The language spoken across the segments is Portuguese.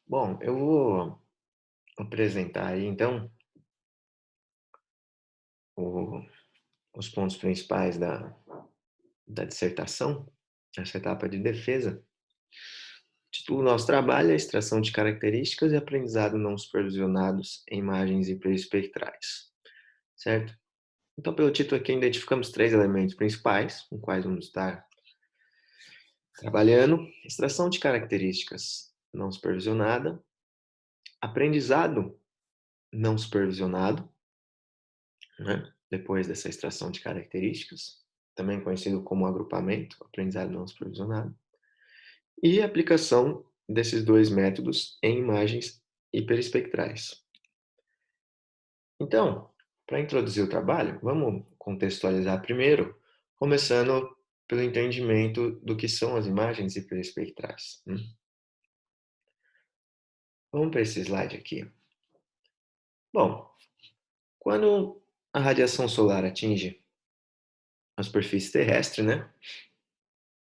Bom, eu vou apresentar aí então o- os pontos principais da dissertação, essa etapa de defesa. O título do nosso trabalho é Extração de Características e Aprendizado Não Supervisionados em Imagens hiperespectrais, certo? Então, pelo título aqui, identificamos três elementos principais, com quais vamos estar trabalhando: extração de características não supervisionada, aprendizado não supervisionado, né? Depois dessa extração de características, também conhecido como agrupamento, aprendizado não supervisionado, e a aplicação desses dois métodos em imagens hiperespectrais. Então, para introduzir o trabalho, vamos contextualizar primeiro, começando pelo entendimento do que são as imagens hiperespectrais. Vamos para esse slide aqui. Bom, quando a radiação solar atinge a superfície terrestre, né?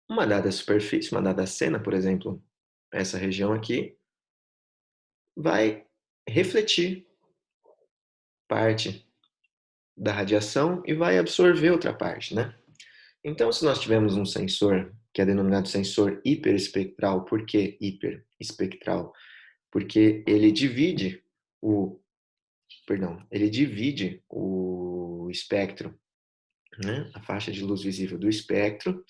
Uma dada superfície, uma dada cena, por exemplo, essa região aqui, vai refletir parte da radiação e vai absorver outra parte, né? Então, se nós tivermos um sensor que é denominado sensor hiperespectral, por que hiperespectral? Porque o, ele divide o espectro, né? A faixa de luz visível do espectro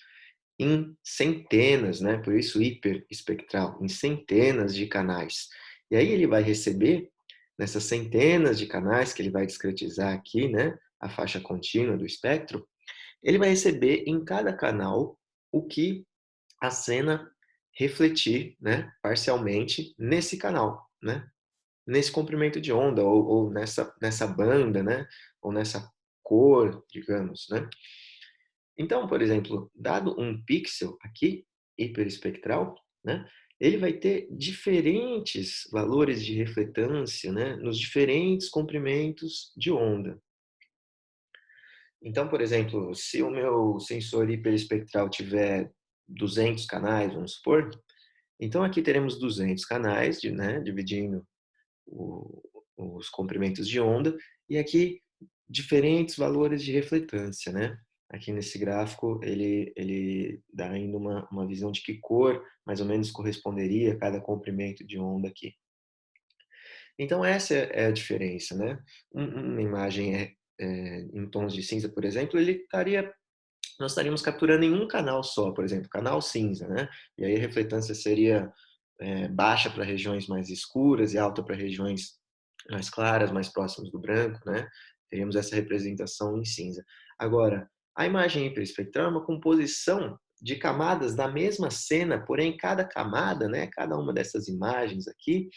em centenas, né? Por isso hiperespectral, em centenas de canais. E aí ele vai receber nessas centenas de canais que ele vai discretizar aqui, né? A faixa contínua do espectro, ele vai receber em cada canal o que a cena refletir, né? Parcialmente nesse canal, né? Nesse comprimento de onda ou nessa banda, né? Ou nessa cor, digamos, né? Então, por exemplo, dado um pixel aqui, hiperespectral, né, ele vai ter diferentes valores de refletância, né, nos diferentes comprimentos de onda. Então, por exemplo, se o meu sensor hiperespectral tiver 200 canais, vamos supor, então aqui teremos 200 canais, né, dividindo o, os comprimentos de onda, e aqui diferentes valores de refletância, né? Aqui nesse gráfico ele dá ainda uma visão de que cor mais ou menos corresponderia a cada comprimento de onda aqui. Então essa é a diferença, né? Uma imagem em tons de cinza, por exemplo, nós estaríamos capturando em um canal só, por exemplo, canal cinza, né? E aí a refletância seria baixa para regiões mais escuras e alta para regiões mais claras, mais próximas do branco, né? Teríamos essa representação em cinza. Agora, a imagem hiperespectral é uma composição de camadas da mesma cena, porém cada camada, né, cada uma dessas imagens aqui,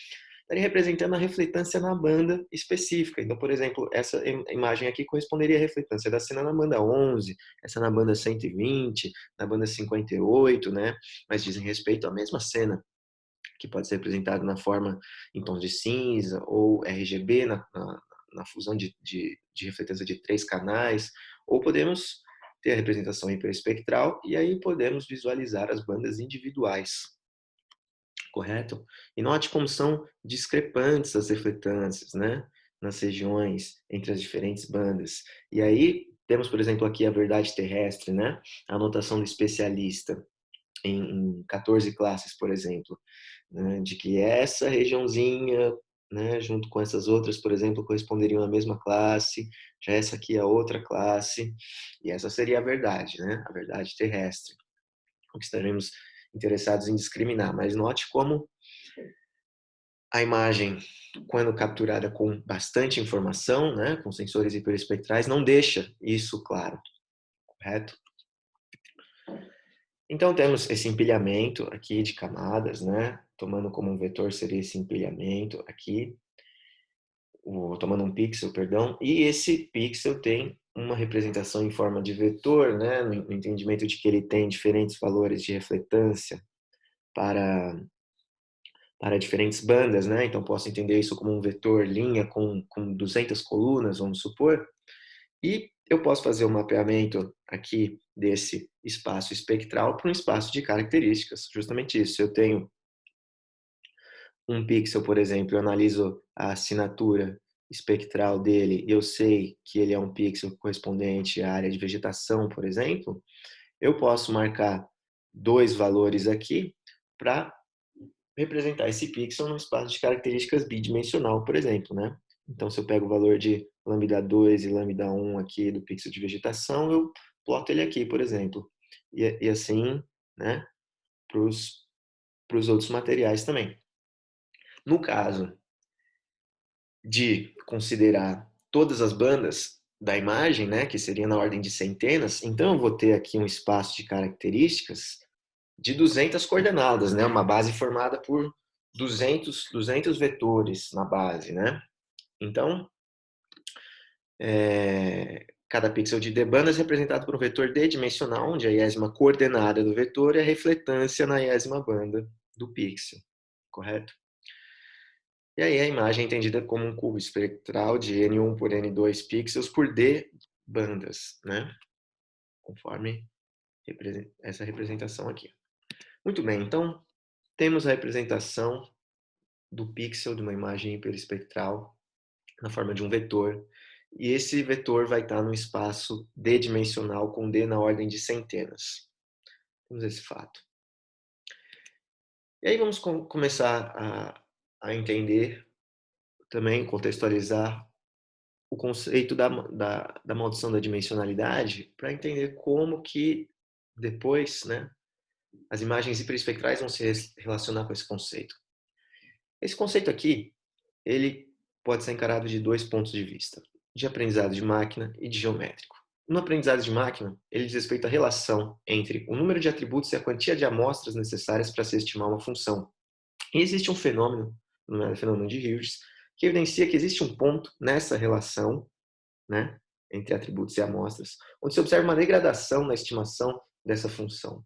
estaria representando a refletância na banda específica. Então, por exemplo, essa imagem aqui corresponderia à refletância da cena na banda 11, essa na banda 120, na banda 58, né? Mas dizem respeito à mesma cena, que pode ser representado na forma em tons de cinza ou RGB, na fusão de refletância de três canais, ou podemos ter a representação hiperespectral e aí podemos visualizar as bandas individuais, correto? E note como são discrepantes as refletâncias, né? Nas regiões entre as diferentes bandas. E aí temos, por exemplo, aqui a verdade terrestre, né? A anotação do especialista em 14 classes, por exemplo, né, de que essa regiãozinha, né, junto com essas outras, por exemplo, corresponderiam à mesma classe, já essa aqui é a outra classe, e essa seria a verdade, né, a verdade terrestre, o que estaremos interessados em discriminar. Mas note como a imagem, quando capturada com bastante informação, né, com sensores hiperespectrais, não deixa isso claro, correto? Então temos esse empilhamento aqui de camadas, né? Tomando como um vetor seria esse empilhamento aqui, tomando um pixel, perdão, e esse pixel tem uma representação em forma de vetor, né? No entendimento de que ele tem diferentes valores de refletância para para diferentes bandas, né? Então posso entender isso como um vetor linha com 200 colunas, vamos supor, e eu posso fazer um mapeamento aqui desse espaço espectral para um espaço de características. Justamente isso. Eu tenho um pixel, por exemplo, eu analiso a assinatura espectral dele e eu sei que ele é um pixel correspondente à área de vegetação, por exemplo, eu posso marcar dois valores aqui para representar esse pixel num espaço de características bidimensional, por exemplo, né? Então, se eu pego o valor de lambda 2 e lambda 1 aqui do pixel de vegetação, eu ploto ele aqui, por exemplo. E assim, né, para os outros materiais também. No caso de considerar todas as bandas da imagem, né, que seria na ordem de centenas, então eu vou ter aqui um espaço de características de 200 coordenadas, né, uma base formada por 200 vetores na base, né? Então, cada pixel de D bandas é representado por um vetor D-dimensional, onde a iésima coordenada do vetor é a refletância na iésima banda do pixel, correto? E aí a imagem é entendida como um cubo espectral de N1 por N2 pixels por D bandas, né? Conforme essa representação aqui. Muito bem, então temos a representação do pixel de uma imagem hiperespectral na forma de um vetor. E esse vetor vai estar no espaço D-dimensional com D na ordem de centenas. Temos esse fato. E aí vamos começar a entender, também contextualizar o conceito da maldição da dimensionalidade para entender como que depois, né, as imagens hiperespectrais vão se relacionar com esse conceito. Esse conceito aqui, ele pode ser encarado de dois pontos de vista, de aprendizado de máquina e de geométrico. No aprendizado de máquina, ele diz respeito à relação entre o número de atributos e a quantia de amostras necessárias para se estimar uma função. E existe um fenômeno, o fenômeno de Hughes, que evidencia que existe um ponto nessa relação, né, entre atributos e amostras, onde se observa uma degradação na estimação dessa função.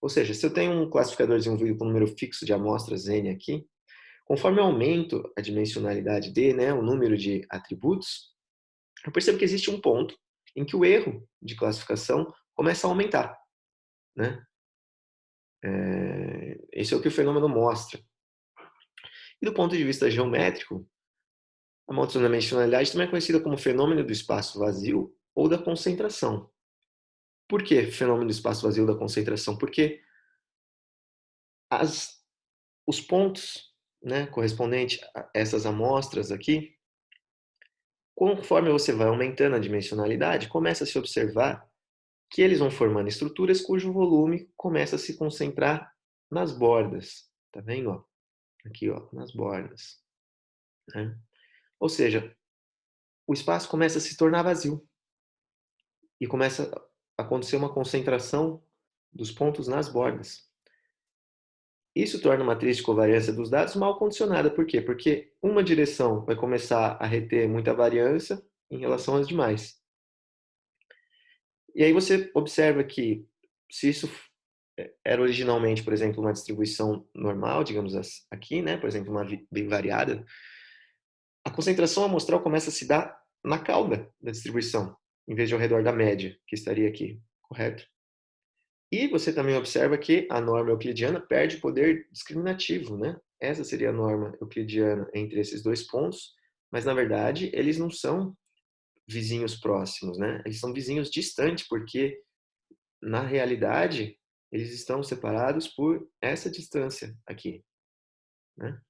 Ou seja, se eu tenho um classificador desenvolvido com um número fixo de amostras n aqui, conforme eu aumento a dimensionalidade d, né, o número de atributos, eu percebo que existe um ponto em que o erro de classificação começa a aumentar, né? Esse é o que o fenômeno mostra. E do ponto de vista geométrico, a maldição da dimensionalidade também é conhecida como fenômeno do espaço vazio ou da concentração. Por que fenômeno do espaço vazio ou da concentração? Porque os pontos, né, correspondentes a essas amostras aqui, conforme você vai aumentando a dimensionalidade, começa a se observar que eles vão formando estruturas cujo volume começa a se concentrar nas bordas. Tá vendo? Ó? Aqui, ó, nas bordas. Né? Ou seja, o espaço começa a se tornar vazio e começa a acontecer uma concentração dos pontos nas bordas. Isso torna a matriz de covariância dos dados mal condicionada. Por quê? Porque uma direção vai começar a reter muita variância em relação às demais. E aí você observa que se isso era originalmente, por exemplo, uma distribuição normal, digamos aqui, né, por exemplo, uma bem variada, a concentração amostral começa a se dar na cauda da distribuição, em vez de ao redor da média, que estaria aqui, correto? E você também observa que a norma euclidiana perde poder discriminativo, né? Essa seria a norma euclidiana entre esses dois pontos, mas na verdade eles não são vizinhos próximos, né? Eles são vizinhos distantes, porque na realidade eles estão separados por essa distância aqui, né?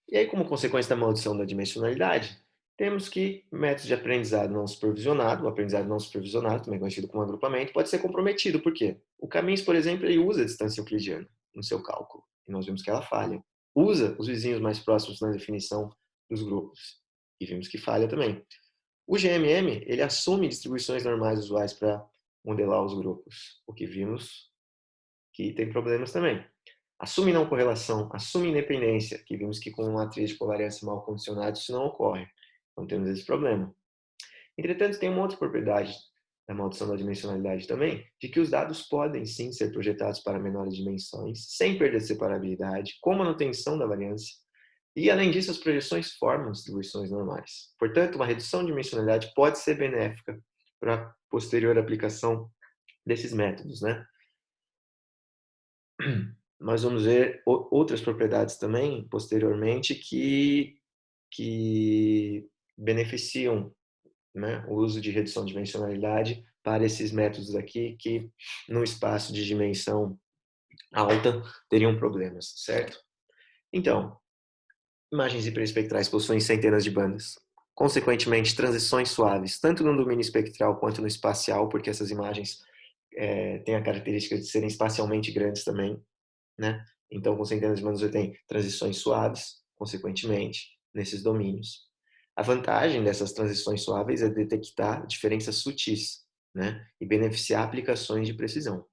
E aí, como consequência da maldição da dimensionalidade, temos que métodos de aprendizado não supervisionado, o aprendizado não supervisionado, também conhecido como agrupamento, pode ser comprometido. Por quê? O Caminhos, por exemplo, ele usa a distância euclidiana no seu cálculo, e nós vimos que ela falha. Usa os vizinhos mais próximos na definição dos grupos, e vimos que falha também. O GMM, ele assume distribuições normais usuais para modelar os grupos, o que vimos que tem problemas também. Assume não correlação, assume independência, que vimos que com uma matriz de covariância mal condicionada isso não ocorre. Então temos esse problema. Entretanto, tem uma outra propriedade da maldição da dimensionalidade também, de que os dados podem sim ser projetados para menores dimensões, sem perder separabilidade, com manutenção da variância, e além disso as projeções formam distribuições normais. Portanto, uma redução de dimensionalidade pode ser benéfica para a posterior aplicação desses métodos, né? nós vamos ver outras propriedades também, posteriormente, que beneficiam, né, o uso de redução de dimensionalidade para esses métodos aqui, que no espaço de dimensão alta teriam problemas, certo? Então, imagens hiperespectrais possuem centenas de bandas. Consequentemente, transições suaves, tanto no domínio espectral quanto no espacial, porque essas imagens têm a característica de serem espacialmente grandes também, né? Então, com centenas de bandas, você tem transições suaves, consequentemente, nesses domínios. A vantagem dessas transições suaves é detectar diferenças sutis, né? E beneficiar aplicações de precisão.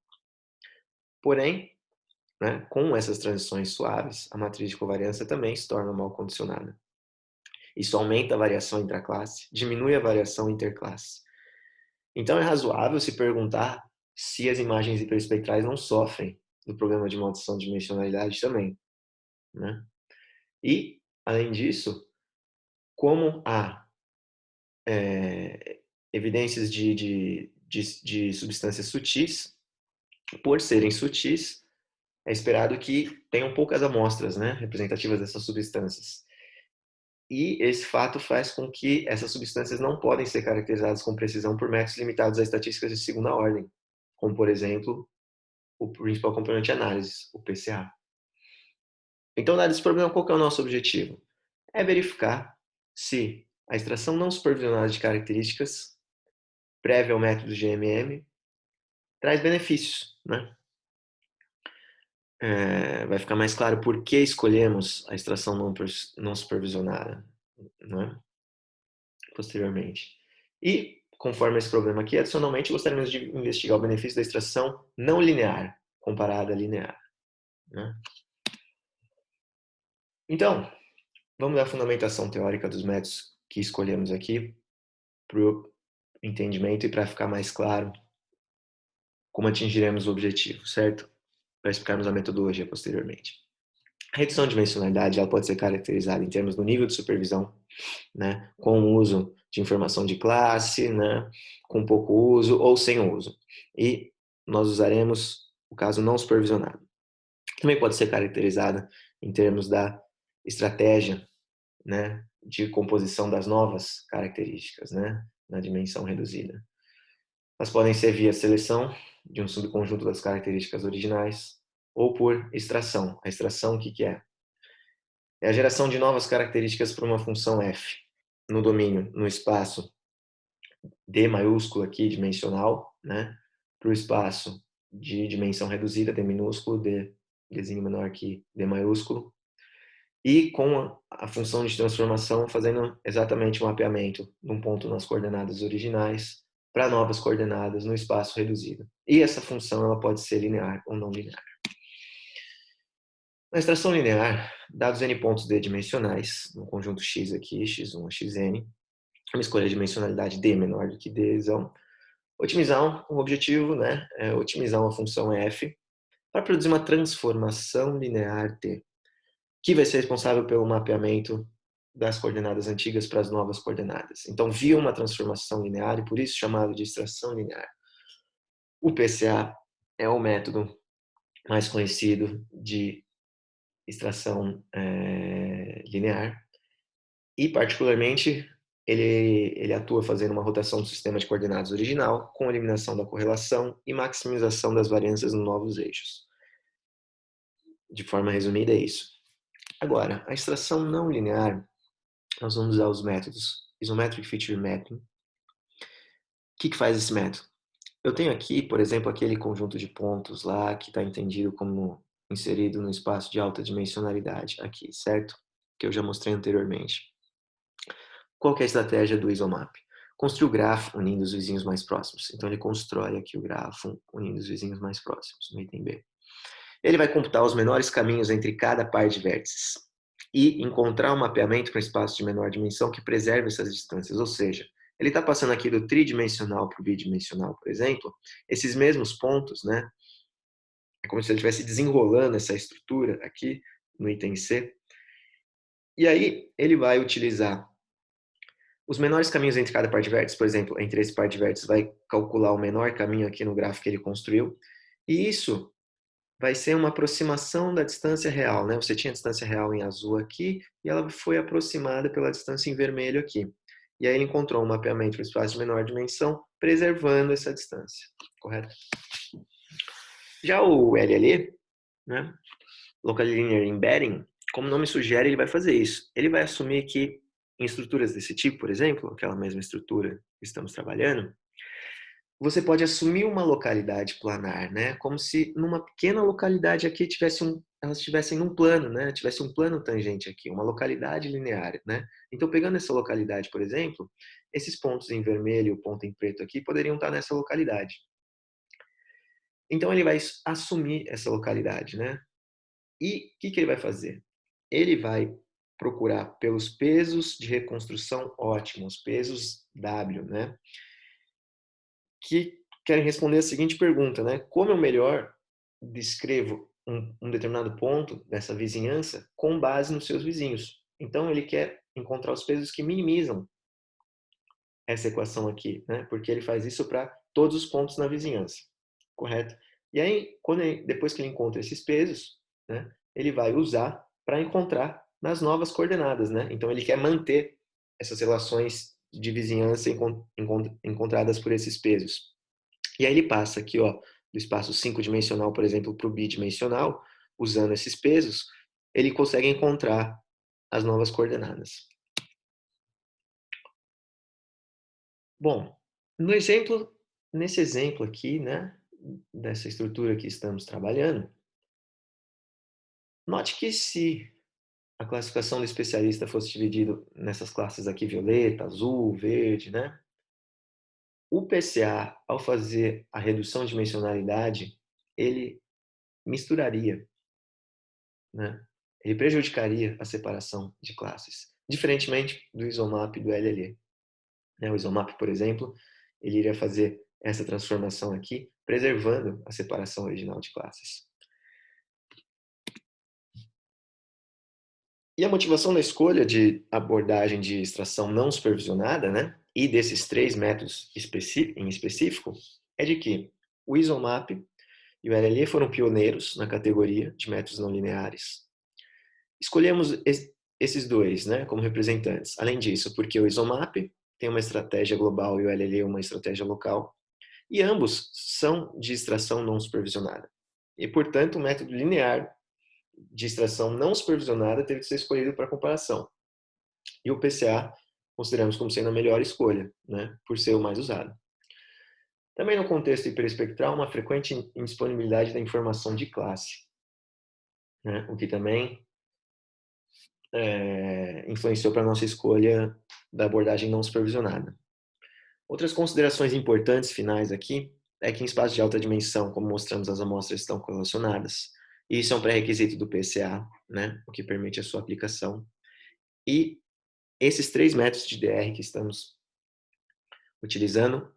Porém, né, com essas transições suaves, a matriz de covariância também se torna mal condicionada. Isso aumenta a variação intraclasse, diminui a variação interclasse. Então é razoável se perguntar se as imagens hiperespectrais não sofrem do problema de maldição de dimensionalidade também, né? E, além disso, como há evidências de substâncias sutis, por serem sutis, é esperado que tenham poucas amostras, né, representativas dessas substâncias. E esse fato faz com que essas substâncias não podem ser caracterizadas com precisão por métodos limitados a estatísticas de segunda ordem, como, por exemplo, o principal componente de análise, o PCA. Então, dado esse problema, qual que é o nosso objetivo? É verificar se a extração não supervisionada de características, prévia ao método GMM, traz benefícios, né? Vai ficar mais claro por que escolhemos a extração não supervisionada, né? Posteriormente. E, conforme esse problema aqui, adicionalmente, gostaríamos de investigar o benefício da extração não linear, comparada à linear, né? Então, vamos dar a fundamentação teórica dos métodos que escolhemos aqui para o entendimento e para ficar mais claro como atingiremos o objetivo, certo? Para explicarmos a metodologia posteriormente. A redução de dimensionalidade ela pode ser caracterizada em termos do nível de supervisão, né, com o uso de informação de classe, né, com pouco uso ou sem uso. E nós usaremos o caso não supervisionado. Também pode ser caracterizada em termos da estratégia, né, de composição das novas características, né, na dimensão reduzida. Elas podem ser via seleção de um subconjunto das características originais ou por extração. A extração, o que é? É a geração de novas características para uma função f no domínio, no espaço D maiúsculo aqui, dimensional, né? Para o espaço de dimensão reduzida, D minúsculo, Dzinho menor que D maiúsculo. E com a função de transformação fazendo exatamente o mapeamento de um ponto nas coordenadas originais para novas coordenadas no espaço reduzido. E essa função ela pode ser linear ou não linear. Na extração linear, dados n pontos d dimensionais, no conjunto x aqui, x1 a xn, uma escolha de dimensionalidade d menor do que d, otimizar o objetivo, né, é otimizar uma função f para produzir uma transformação linear t, que vai ser responsável pelo mapeamento das coordenadas antigas para as novas coordenadas. Então, via uma transformação linear, e por isso chamado de extração linear. O PCA é o método mais conhecido de extração linear, e particularmente ele atua fazendo uma rotação do sistema de coordenadas original, com eliminação da correlação e maximização das variâncias nos novos eixos. De forma resumida, é isso. Agora, a extração não linear, nós vamos usar os métodos Isometric Feature Mapping. O que faz esse método? Eu tenho aqui, por exemplo, aquele conjunto de pontos lá que está entendido como inserido no espaço de alta dimensionalidade aqui, certo? Que eu já mostrei anteriormente. Qual que é a estratégia do isomap? Construir o grafo unindo os vizinhos mais próximos. Então ele constrói aqui o grafo unindo os vizinhos mais próximos, no item B. Ele vai computar os menores caminhos entre cada par de vértices e encontrar um mapeamento para um espaço de menor dimensão que preserve essas distâncias. Ou seja, ele está passando aqui do tridimensional para o bidimensional, por exemplo, esses mesmos pontos, né? É como se ele estivesse desenrolando essa estrutura aqui no item C. E aí ele vai utilizar os menores caminhos entre cada par de vértices, por exemplo, entre esse par de vértices, vai calcular o menor caminho aqui no gráfico que ele construiu. E isso vai ser uma aproximação da distância real, né? Você tinha a distância real em azul aqui e ela foi aproximada pela distância em vermelho aqui. E aí ele encontrou um mapeamento para espaço de menor dimensão, preservando essa distância, correto? Já o LLE, né? Local Linear Embedding, como o nome sugere, ele vai fazer isso. Ele vai assumir que em estruturas desse tipo, por exemplo, aquela mesma estrutura que estamos trabalhando, você pode assumir uma localidade planar, né? Como se numa pequena localidade aqui elas estivessem num plano, né? Tivesse um plano tangente aqui, uma localidade linear, né? Então, pegando essa localidade, por exemplo, esses pontos em vermelho e o ponto em preto aqui poderiam estar nessa localidade. Então, ele vai assumir essa localidade, né? E o que ele vai fazer? Ele vai procurar pelos pesos de reconstrução ótimos, pesos W, né? Que querem responder a seguinte pergunta, né? Como eu melhor descrevo um determinado ponto dessa vizinhança com base nos seus vizinhos? Então, ele quer encontrar os pesos que minimizam essa equação aqui, né? Porque ele faz isso para todos os pontos na vizinhança, correto? E aí, depois que ele encontra esses pesos, né, ele vai usar para encontrar nas novas coordenadas, né? Então, ele quer manter essas relações de vizinhança encontradas por esses pesos. E aí ele passa aqui, ó, do espaço 5-dimensional, por exemplo, para o bidimensional, usando esses pesos, ele consegue encontrar as novas coordenadas. Bom, nesse exemplo aqui, né, dessa estrutura que estamos trabalhando, note que se a classificação do especialista fosse dividida nessas classes aqui, violeta, azul, verde, né, o PCA, ao fazer a redução de dimensionalidade, ele misturaria, né? Ele prejudicaria a separação de classes, diferentemente do isomap do LLE. O isomap, por exemplo, ele iria fazer essa transformação aqui, preservando a separação original de classes. E a motivação da escolha de abordagem de extração não supervisionada, né, e desses 3 métodos em específico, é de que o isomap e o LLE foram pioneiros na categoria de métodos não lineares. Escolhemos esses dois, né, como representantes. Além disso, porque o isomap tem uma estratégia global e o LLE uma estratégia local, e ambos são de extração não supervisionada. E, portanto, o método linear de extração não supervisionada teve que ser escolhido para comparação. E o PCA consideramos como sendo a melhor escolha, né, por ser o mais usado. Também no contexto hiperespectral, uma frequente indisponibilidade da informação de classe, né, o que também influenciou para a nossa escolha da abordagem não supervisionada. Outras considerações importantes finais aqui é que em espaços de alta dimensão, como mostramos, as amostras estão correlacionadas. Isso é um pré-requisito do PCA, né, o que permite a sua aplicação. E esses 3 métodos de DR que estamos utilizando,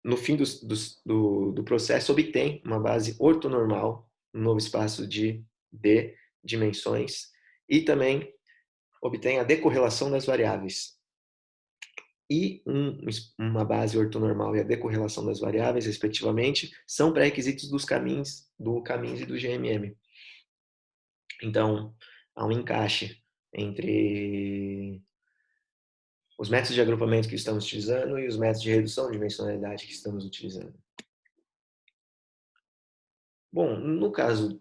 no fim do processo, obtém uma base ortonormal, um novo espaço de D dimensões, e também obtém a decorrelação das variáveis. E uma base ortonormal e a decorrelação das variáveis, respectivamente, são pré-requisitos do caminhos e do GMM. Então, há um encaixe entre os métodos de agrupamento que estamos utilizando e os métodos de redução de dimensionalidade que estamos utilizando. Bom, no caso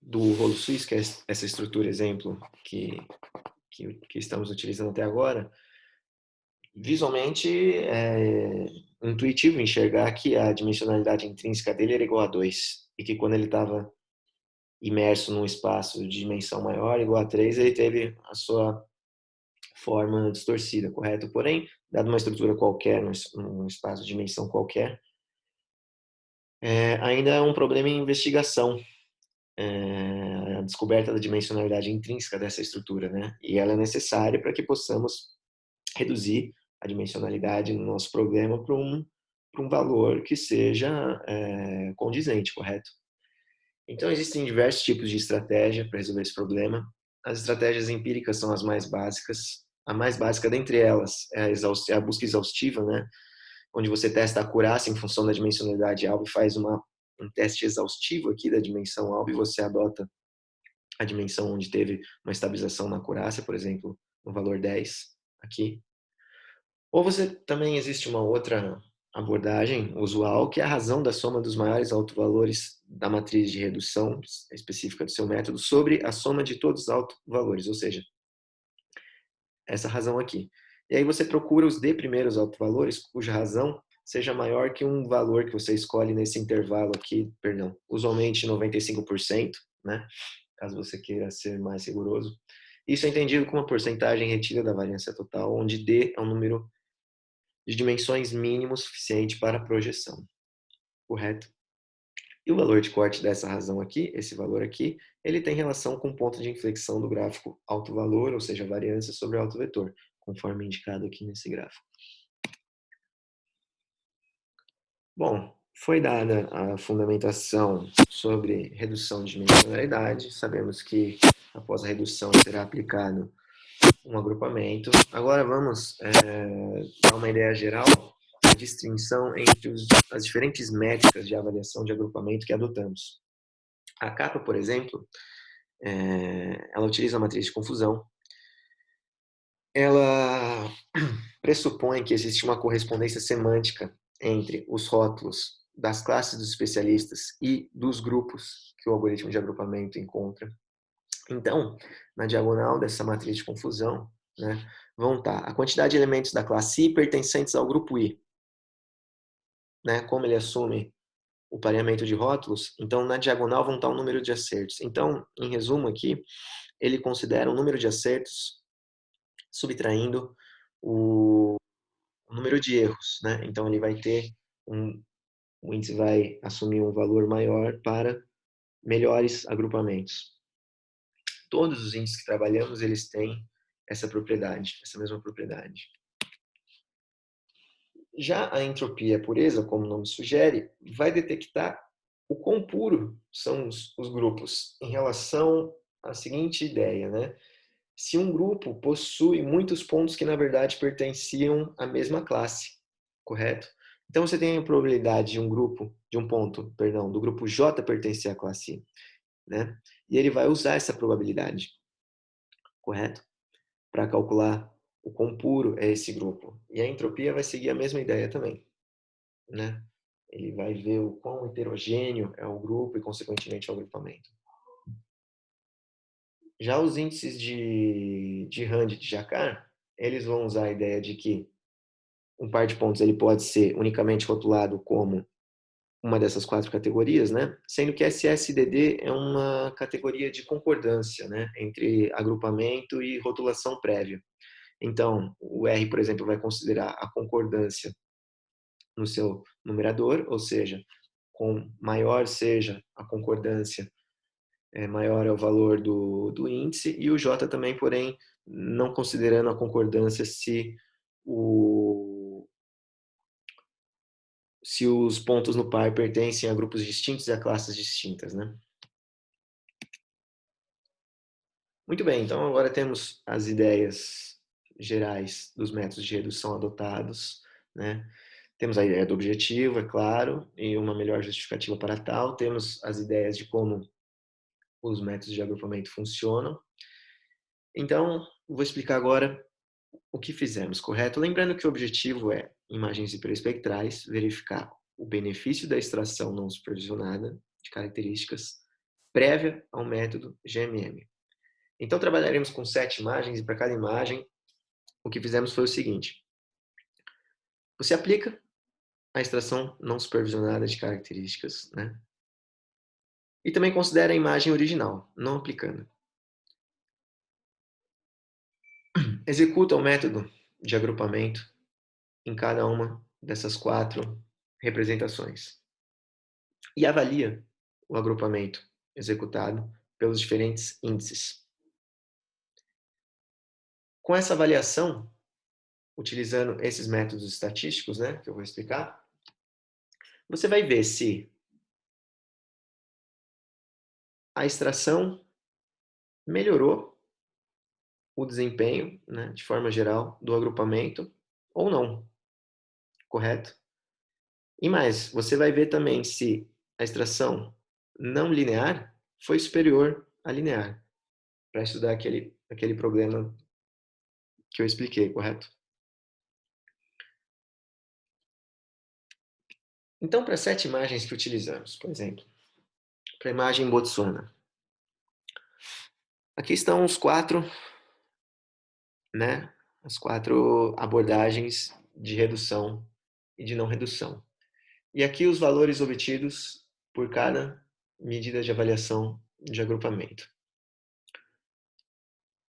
do rolo suíço, que é essa estrutura exemplo que estamos utilizando até agora, visualmente é intuitivo enxergar que a dimensionalidade intrínseca dele era igual a 2 e que quando ele estava imerso num espaço de dimensão maior, igual a 3, ele teve a sua forma distorcida, correto? Porém, dado uma estrutura qualquer, num espaço de dimensão qualquer, ainda é um problema em investigação, a descoberta da dimensionalidade intrínseca dessa estrutura, né? E ela é necessária para que possamos reduzir a dimensionalidade no nosso problema para um valor que seja condizente, correto? Então, existem diversos tipos de estratégia para resolver esse problema. As estratégias empíricas são as mais básicas. A mais básica dentre elas é a busca exaustiva, né? Onde você testa a acurácia em função da dimensionalidade alvo e faz uma um teste exaustivo aqui da dimensão alvo e você adota a dimensão onde teve uma estabilização na acurácia, por exemplo, no valor 10 aqui. Ou você também existe uma outra abordagem usual, que é a razão da soma dos maiores autovalores da matriz de redução específica do seu método sobre a soma de todos os autovalores, ou seja, essa razão aqui. E aí você procura os D primeiros autovalores, cuja razão seja maior que um valor que você escolhe nesse intervalo aqui, perdão, usualmente 95%, né? Caso você queira ser mais rigoroso. Isso é entendido como uma porcentagem retida da variância total, onde D é um número de dimensões mínimo suficiente para a projeção, correto? E o valor de corte dessa razão aqui, esse valor aqui, ele tem relação com o ponto de inflexão do gráfico alto-valor, ou seja, a variância sobre o alto-vetor, conforme indicado aqui nesse gráfico. Bom, foi dada a fundamentação sobre redução de dimensionalidade. Sabemos que após a redução será aplicado um agrupamento. Agora vamos dar uma ideia geral da distinção entre as diferentes métricas de avaliação de agrupamento que adotamos. A capa, por exemplo, ela utiliza a matriz de confusão. Ela pressupõe que existe uma correspondência semântica entre os rótulos das classes dos especialistas e dos grupos que o algoritmo de agrupamento encontra. Então, na diagonal dessa matriz de confusão, né, vão estar a quantidade de elementos da classe I pertencentes ao grupo I. Né, como ele assume o pareamento de rótulos, então na diagonal vão estar o número de acertos. Então, em resumo aqui, ele considera o número de acertos subtraindo o número de erros. Né? Então, ele vai ter o índice vai assumir um valor maior para melhores agrupamentos. Todos os índices que trabalhamos, eles têm essa propriedade, essa mesma propriedade. Já a entropia pureza, como o nome sugere, vai detectar o quão puro são os grupos em relação à seguinte ideia, né? Se um grupo possui muitos pontos que, na verdade, pertenciam à mesma classe, correto? Então, você tem a probabilidade de um ponto, perdão, do grupo J pertencer à classe I, né? E ele vai usar essa probabilidade, correto? Para calcular o quão puro é esse grupo. E a entropia vai seguir a mesma ideia também, né? Ele vai ver o quão heterogêneo é o grupo e, consequentemente, o agrupamento. Já os índices de Rand e de Jacquard, eles vão usar a ideia de que um par de pontos ele pode ser unicamente rotulado como uma dessas quatro categorias, né? Sendo que SSDD é uma categoria de concordância, né? Entre agrupamento e rotulação prévia. Então, o R, por exemplo, vai considerar a concordância no seu numerador, ou seja, com maior seja a concordância, maior é o valor do índice, e o J também, porém, não considerando a concordância se os pontos no par pertencem a grupos distintos e a classes distintas, né? Muito bem, então agora temos as ideias gerais dos métodos de redução adotados, né? Temos a ideia do objetivo, é claro, e uma melhor justificativa para tal. Temos as ideias de como os métodos de agrupamento funcionam. Então, vou explicar agora o que fizemos, correto? Lembrando que o objetivo é, em imagens hiperespectrais, verificar o benefício da extração não supervisionada de características prévia ao método GMM. Então, trabalharemos com 7 imagens e para cada imagem, o que fizemos foi o seguinte. Você aplica a extração não supervisionada de características, né? E também considera a imagem original, não aplicando. Executa o método de agrupamento em cada uma dessas 4 representações. E avalia o agrupamento executado pelos diferentes índices. Com essa avaliação, utilizando esses métodos estatísticos, né, que eu vou explicar, você vai ver se a extração melhorou o desempenho, né, de forma geral, do agrupamento ou não, correto? E mais, você vai ver também se a extração não linear foi superior à linear, para estudar aquele problema que eu expliquei, correto? Então, para 7 imagens que utilizamos, por exemplo, para a imagem Botsuana, aqui estão os 4, né, as 4 abordagens de redução e de não redução. E aqui os valores obtidos por cada medida de avaliação de agrupamento.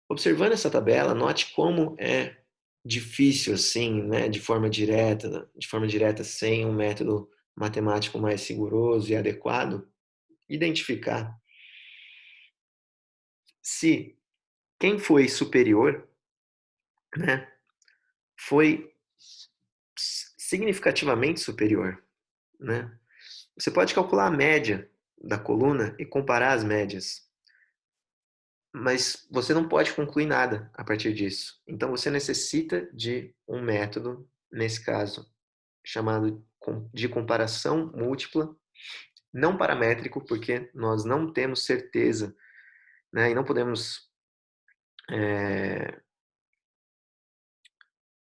Observando essa tabela, note como é difícil assim, né, de forma direta, sem um método matemático mais rigoroso e adequado, identificar se quem foi superior, né, foi significativamente superior, né? Você pode calcular a média da coluna e comparar as médias, mas você não pode concluir nada a partir disso. Então você necessita de um método, nesse caso, chamado de comparação múltipla, não paramétrico, porque nós não temos certeza, né, e não podemos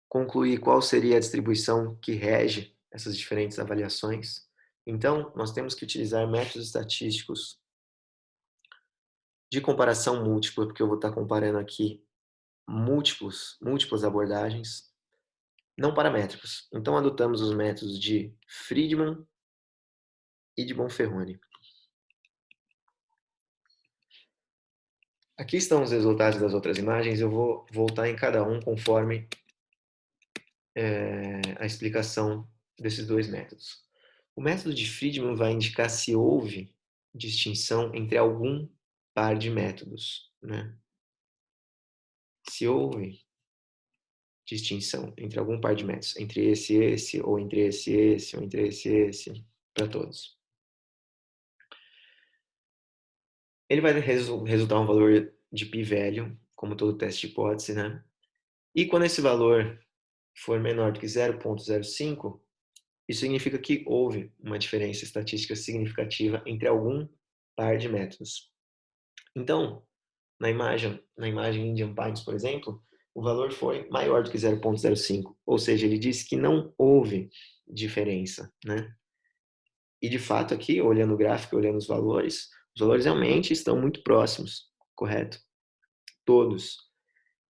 concluir qual seria a distribuição que rege essas diferentes avaliações. Então, nós temos que utilizar métodos estatísticos de comparação múltipla, porque eu vou estar comparando aqui múltiplas abordagens, não paramétricos. Então, adotamos os métodos de Friedman e de Bonferroni. Aqui estão os resultados das outras imagens, eu vou voltar em cada um conforme a explicação desses dois métodos. O método de Friedman vai indicar se houve distinção entre algum par de métodos, né? Se houve distinção entre algum par de métodos, entre esse, ou entre esse, ou entre esse, para todos. Ele vai resultar um valor de p-value, como todo teste de hipótese, né? E quando esse valor for menor do que 0,05, isso significa que houve uma diferença estatística significativa entre algum par de métodos. Então, na imagem Indian Pines, por exemplo, o valor foi maior do que 0,05, ou seja, ele disse que não houve diferença, né? E de fato aqui, olhando o gráfico, olhando os valores realmente estão muito próximos, correto? Todos.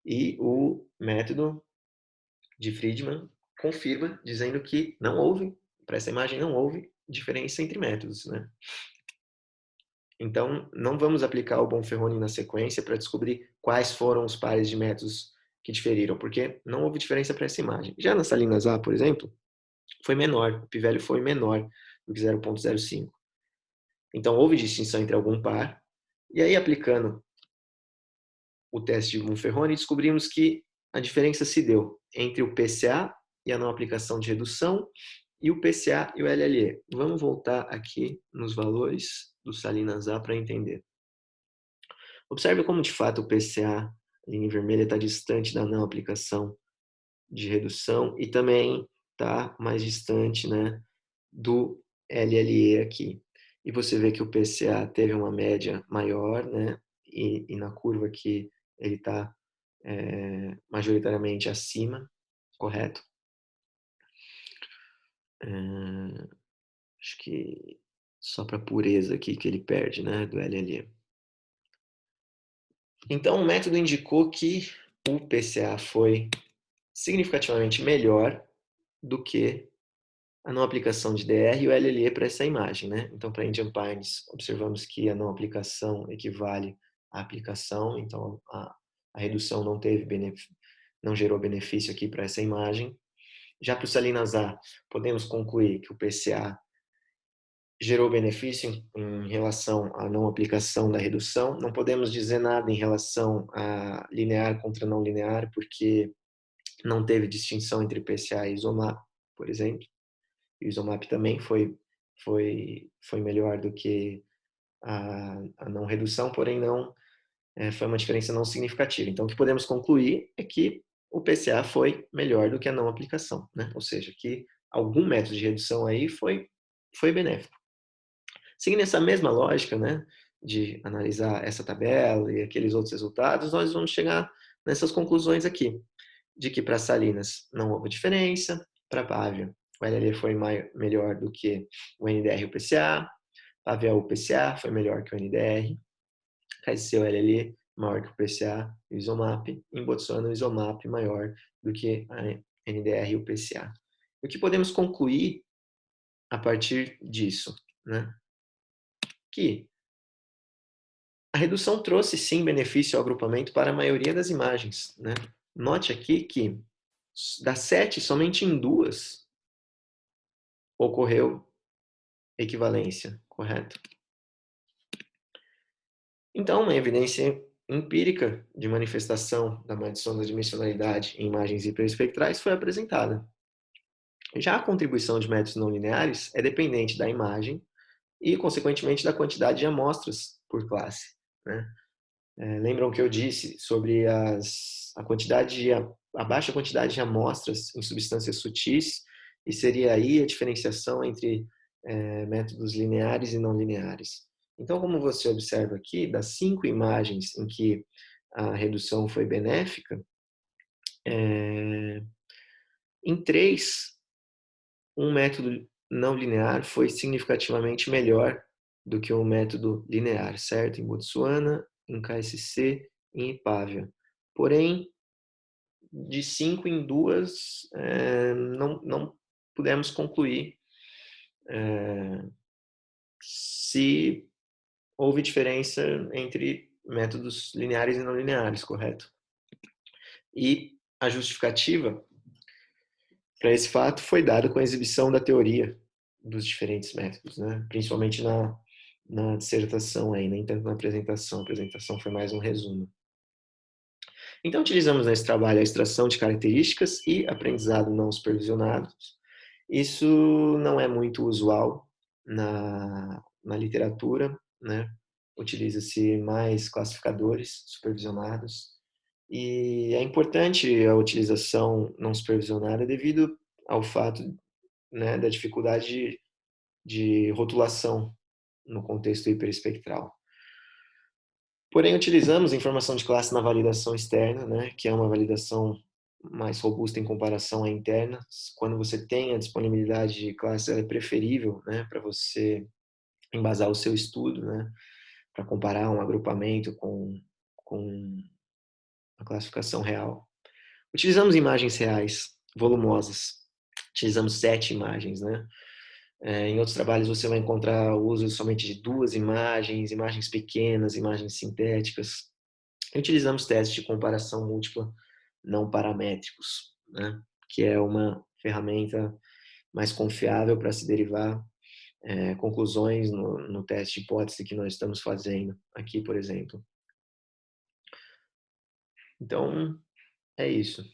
E o método de Friedman confirma, dizendo que não houve, para essa imagem não houve diferença entre métodos, né? Então, não vamos aplicar o Bonferroni na sequência para descobrir quais foram os pares de métodos que diferiram, porque não houve diferença para essa imagem. Já na Salinas A, por exemplo, foi menor, o p-value foi menor do que 0,05. Então, houve distinção entre algum par, e aí aplicando o teste de Bonferroni, descobrimos que a diferença se deu entre o PCA e a não aplicação de redução, e o PCA e o LLE. Vamos voltar aqui nos valores do Salinas A para entender. Observe como, de fato, o PCA, linha vermelha, está distante da não aplicação de redução e também está mais distante, né, do LLE aqui. E você vê que o PCA teve uma média maior, né, e na curva aqui ele está majoritariamente acima, correto? Acho que só para pureza aqui que ele perde, né, do LLE. Então, o método indicou que o PCA foi significativamente melhor do que a não aplicação de DR e o LLE para essa imagem, né? Então, para Indian Pines, observamos que a não aplicação equivale à aplicação, então a redução não gerou benefício aqui para essa imagem. Já para o Salinas A, podemos concluir que o PCA gerou benefício em relação à não aplicação da redução. Não podemos dizer nada em relação a linear contra não linear, porque não teve distinção entre PCA e isomap, por exemplo. E o isomap também foi melhor do que a não redução, porém não foi uma diferença não significativa. Então, o que podemos concluir é que o PCA foi melhor do que a não aplicação, né? Ou seja, que algum método de redução aí foi benéfico. Seguindo essa mesma lógica, né, de analisar essa tabela e aqueles outros resultados, nós vamos chegar nessas conclusões aqui, de que para Salinas não houve diferença, para Pávia o LLE foi melhor do que o NDR e o PCA, Pávia o PCA foi melhor que o NDR, KSC o LLE maior que o PCA e o Isomap, em Botsuana o Isomap maior do que a NDR e o PCA. O que podemos concluir a partir disso, né? Que a redução trouxe sim benefício ao agrupamento para a maioria das imagens, né? Note aqui que das 7, somente em 2 ocorreu equivalência, correto? Então, uma evidência empírica de manifestação da maldição da dimensionalidade em imagens hiperespectrais foi apresentada. Já a contribuição de métodos não lineares é dependente da imagem e, consequentemente, da quantidade de amostras por classe, né? Lembram que eu disse sobre a baixa quantidade de amostras em substâncias sutis, e seria aí a diferenciação entre métodos lineares e não lineares. Então, como você observa aqui, das 5 imagens em que a redução foi benéfica, em 3, um método não linear foi significativamente melhor do que um método linear, certo? Em Botsuana, em KSC e em Ipávia. Porém, de 5 em 2, não pudemos concluir se houve diferença entre métodos lineares e não lineares, correto? E a justificativa para esse fato foi dada com a exibição da teoria dos diferentes métodos, né? Principalmente na dissertação, aí, nem tanto na apresentação. A apresentação foi mais um resumo. Então, utilizamos nesse trabalho a extração de características e aprendizado não supervisionado. Isso não é muito usual na literatura, né? Utiliza-se mais classificadores supervisionados. E é importante a utilização não supervisionada devido ao fato, né, da dificuldade de rotulação no contexto hiperespectral. Porém, utilizamos informação de classe na validação externa, né, que é uma validação mais robusta em comparação à interna. Quando você tem a disponibilidade de classe, ela é preferível, né, para você embasar o seu estudo, né, para comparar um agrupamento com a classificação real. Utilizamos imagens reais, volumosas. Utilizamos 7 imagens, né? Em outros trabalhos você vai encontrar o uso somente de 2 imagens, imagens pequenas, imagens sintéticas. E utilizamos testes de comparação múltipla não paramétricos, né? Que é uma ferramenta mais confiável para se derivar conclusões no teste de hipótese que nós estamos fazendo aqui, por exemplo. Então, é isso.